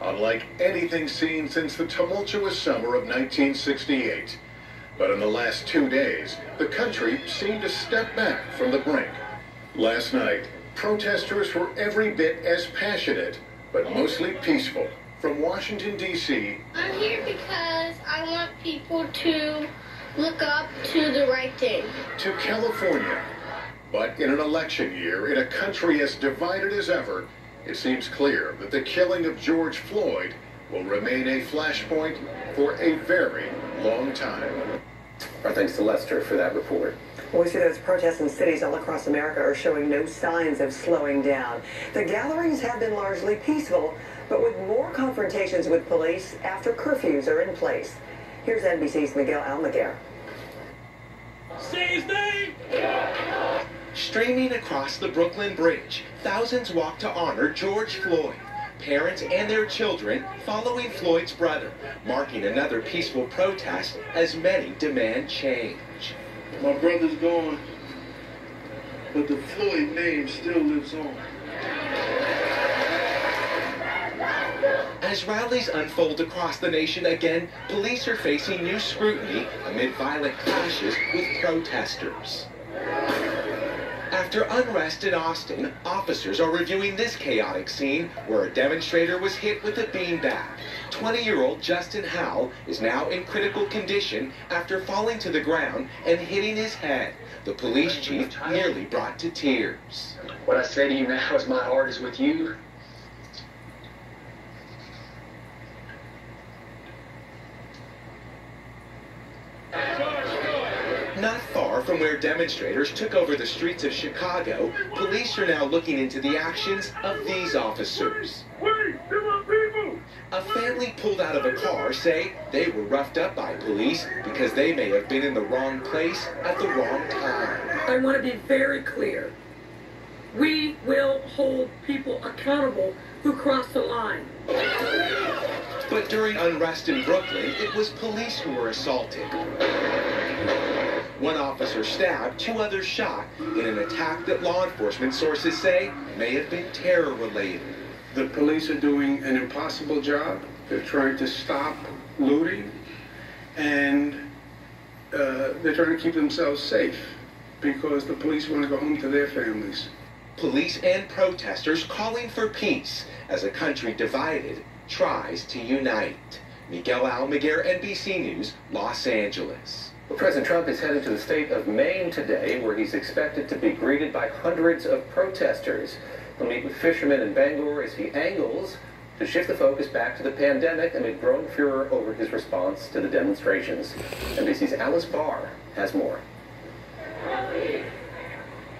unlike anything seen since the tumultuous summer of 1968. But in the last 2 days, the country seemed to step back from the brink. Last night, protesters were every bit as passionate, but mostly peaceful. From Washington, D.C. I'm here because I want people to look up to the right thing. To California. But in an election year, in a country as divided as ever, it seems clear that the killing of George Floyd will remain a flashpoint for a very long time. Our thanks to Lester for that report. Well, we see those protests in cities all across America are showing no signs of slowing down. The gatherings have been largely peaceful, but with more confrontations with police after curfews are in place. Here's NBC's Miguel Almaguer. Say his name! Streaming across the Brooklyn Bridge, thousands walk to honor George Floyd. Parents and their children following Floyd's brother, marking another peaceful protest as many demand change. My brother's gone, but the Floyd name still lives on. As rallies unfold across the nation again, police are facing new scrutiny amid violent clashes with protesters. After unrest in Austin, officers are reviewing this chaotic scene where a demonstrator was hit with a beanbag. 20-year-old Justin Howell is now in critical condition after falling to the ground and hitting his head. The police chief nearly brought to tears. What I say to you now is my heart is with you. Not far from where demonstrators took over the streets of Chicago, police are now looking into the actions of these officers. A family pulled out of a car say they were roughed up by police because they may have been in the wrong place at the wrong time. I want to be very clear. We will hold people accountable who cross the line. But during unrest in Brooklyn, it was police who were assaulted. One officer stabbed, 2 others shot in an attack that law enforcement sources say may have been terror-related. The police are doing an impossible job. They're trying to stop looting, and they're trying to keep themselves safe because the police want to go home to their families. Police and protesters calling for peace as a country divided tries to unite. Miguel Almaguer, NBC News, Los Angeles. Well, President Trump is headed to the state of Maine today, where he's expected to be greeted by hundreds of protesters. He'll meet with fishermen in Bangor as he angles to shift the focus back to the pandemic amid growing furor over his response to the demonstrations. NBC's Alice Barr has more.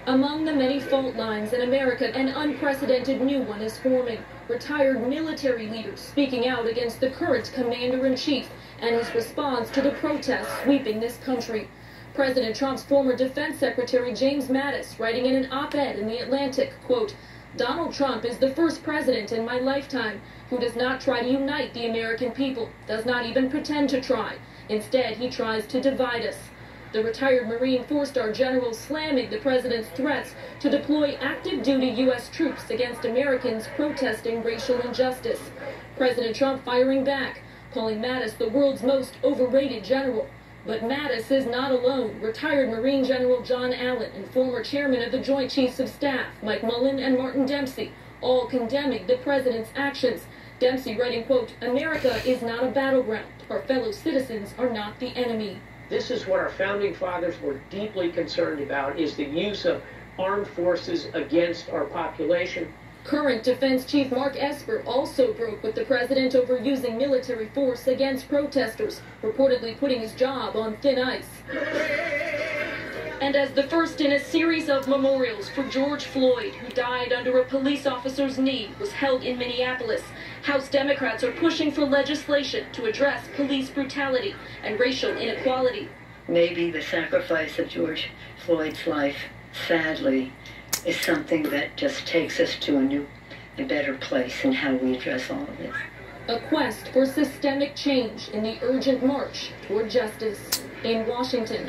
Among the many fault lines in America, an unprecedented new one is forming. Retired military leaders speaking out against the current commander-in-chief and his response to the protests sweeping this country. President Trump's former defense secretary James Mattis writing in an op-ed in The Atlantic, quote, "Donald Trump is the first president in my lifetime who does not try to unite the American people, does not even pretend to try. Instead, he tries to divide us." The retired Marine four-star general slamming the president's threats to deploy active-duty U.S. troops against Americans protesting racial injustice. President Trump firing back, calling Mattis the world's most overrated general. But Mattis is not alone. Retired Marine General John Allen and former chairman of the Joint Chiefs of Staff, Mike Mullen and Martin Dempsey, all condemning the president's actions. Dempsey writing, quote, "America is not a battleground. Our fellow citizens are not the enemy." This is what our founding fathers were deeply concerned about, is the use of armed forces against our population. Current Defense Chief Mark Esper also broke with the president over using military force against protesters, reportedly putting his job on thin ice. And as the first in a series of memorials for George Floyd, who died under a police officer's knee, was held in Minneapolis, House Democrats are pushing for legislation to address police brutality and racial inequality. Maybe the sacrifice of George Floyd's life, sadly, is something that just takes us to a new and better place in how we address all of this. A quest for systemic change in the urgent march toward justice. In Washington.